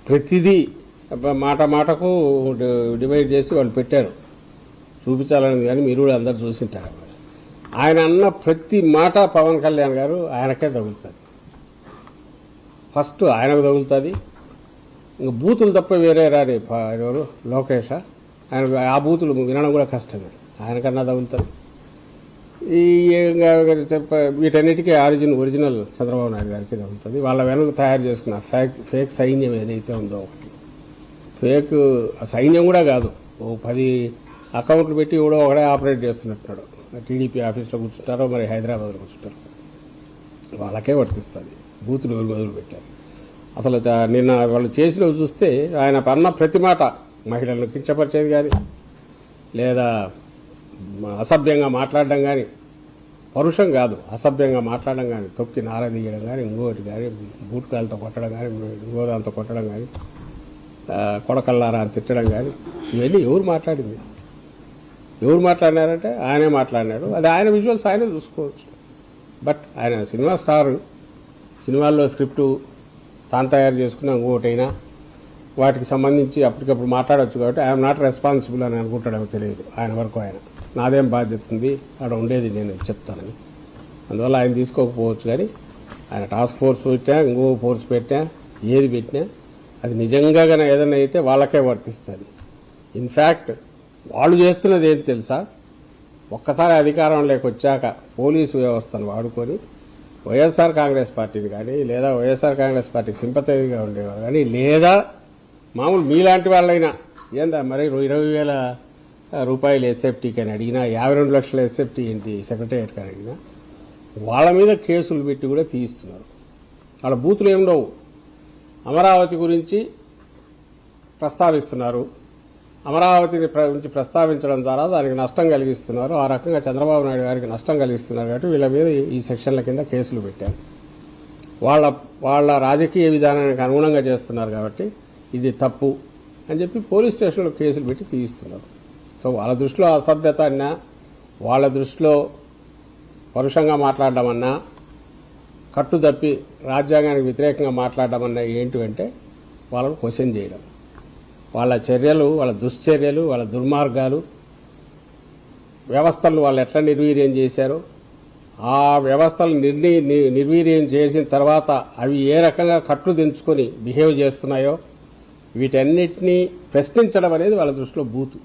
ప్రతిదీ మాట మాటకు డివైడ్ చేసి వాళ్ళు పెట్టారు చూపించాలని, కానీ మీరు కూడా అందరు చూసింటారు. ఆయన అన్న ప్రతి మాట పవన్ కళ్యాణ్ గారు ఆయనకే తగులుతుంది. ఫస్ట్ ఆయనకు తగులుతుంది. ఇంకా బూతులు తప్ప వేరే రాని ఎవరు లోకేష్, ఆయన ఆ బూతులు వినడం కూడా కష్టమే, ఆయనకన్నా తగులుతుంది. ఈ వీటన్నిటికీ ఒరిజినల్ చంద్రబాబు నాయుడు గారికి తగులుతుంది. వాళ్ళ వెనక తయారు చేసుకున్న ఫేక్ సైన్యం ఏదైతే ఉందో, ఒకటి ఫేక్ సైన్యం కూడా కాదు, ఓ 10 అకౌంట్లు పెట్టి కూడా ఒకడే ఆపరేట్ చేస్తున్నట్టున్నాడు. టీడీపీ ఆఫీస్లో కూర్చుంటారో మరి హైదరాబాద్లో కూర్చుంటారు, వాళ్ళకే వర్తిస్తుంది. బూతులు మొదలు పెట్టారు. అసలు నిన్న వాళ్ళు చేసినవి చూస్తే ఆయన అన్న ప్రతి మాట మహిళలను కించపరిచేది కానీ, లేదా అసభ్యంగా మాట్లాడడం కానీ, పరుషం కాదు అసభ్యంగా మాట్లాడడం కానీ, తొక్కి నారదీయడం కానీ, ఇంకోటి కానీ, బూట్కాయలతో కొట్టడం కానీ, ఇంకోదాంతో కొట్టడం కానీ, కొడకల్లారా అని తిట్టడం కానీ, ఇవన్నీ ఎవరు మాట్లాడింది? ఎవరు మాట్లాడినారంటే ఆయనే మాట్లాడినాడు. అది ఆయన విజువల్స్ ఆయనే చూసుకోవచ్చు. బట్ ఆయన సినిమా స్టార్, సినిమాల్లో స్క్రిప్టు తాను తయారు చేసుకున్న ఇంకోటైనా వాటికి సంబంధించి అప్పటికప్పుడు మాట్లాడవచ్చు. కాబట్టి ఐఎమ్ నాట్ రెస్పాన్సిబుల్ అని అనుకుంటాడేమో తెలియదు. ఆయన వరకు ఆయన నాదేం బాధ్యత ఉంది, అక్కడ ఉండేది నేను చెప్తానని, అందువల్ల ఆయన తీసుకోకపోవచ్చు. కానీ ఆయన టాస్క్ ఫోర్స్ పెట్టినా, ఇంకో ఫోర్స్ పెట్టినా, ఏది పెట్టినా అది నిజంగా కానీ ఏదైనా అయితే వాళ్ళకే వర్తిస్తుంది. ఇన్ఫ్యాక్ట్ వాళ్ళు చేస్తున్నది ఏంటి తెలుసా? ఒక్కసారి అధికారంలోకి వచ్చాక పోలీసు వ్యవస్థను వాడుకొని వైఎస్ఆర్ కాంగ్రెస్ పార్టీని కానీ, లేదా వైఎస్ఆర్ కాంగ్రెస్ పార్టీకి సింపతైగా ఉండేవారు కానీ, లేదా మామూలు మీలాంటి వాళ్ళైనా ఏందా మరి 20,000 రూపాయలు ఎస్ఎఫ్టీకి అని అడిగినా, 52 లక్షల ఎస్ఎఫ్టీ ఏంటి సెక్రటేరియట్ కానీ అడిగినా వాళ్ళ మీద కేసులు పెట్టి కూడా తీయిస్తున్నారు. వాళ్ళ బూతులు ఏముండవు. అమరావతి గురించి ప్రస్తావిస్తున్నారు, అమరావతిని గురించి ప్రస్తావించడం ద్వారా దానికి నష్టం కలిగిస్తున్నారు. ఆ రకంగా చంద్రబాబు నాయుడు గారికి నష్టం కలిగిస్తున్నారు. కాబట్టి వీళ్ళ మీద ఈ సెక్షన్ల కింద కేసులు పెట్టారు. వాళ్ళ రాజకీయ విధానానికి అనుగుణంగా చేస్తున్నారు కాబట్టి ఇది తప్పు అని చెప్పి పోలీస్ స్టేషన్లో కేసులు పెట్టి తీయిస్తున్నారు. సో వాళ్ళ దృష్టిలో అసభ్యత అన్నా, వాళ్ళ దృష్టిలో పరుషంగా మాట్లాడడం అన్నా, కట్టుదప్పి రాజ్యాంగానికి వ్యతిరేకంగా మాట్లాడడం అన్నా ఏంటి అంటే వాళ్ళను క్వశ్చన్ చేయడం. వాళ్ళ చర్యలు, వాళ్ళ దుశ్చర్యలు, వాళ్ళ దుర్మార్గాలు, వ్యవస్థలను వాళ్ళు ఎట్లా నిర్వీర్యం చేశారో, ఆ వ్యవస్థలు నిర్వీర్యం చేసిన తర్వాత అవి ఏ రకంగా కట్లు దించుకొని బిహేవ్ చేస్తున్నాయో వీటన్నిటినీ ప్రశ్నించడం అనేది వాళ్ళ దృష్టిలో బూతు.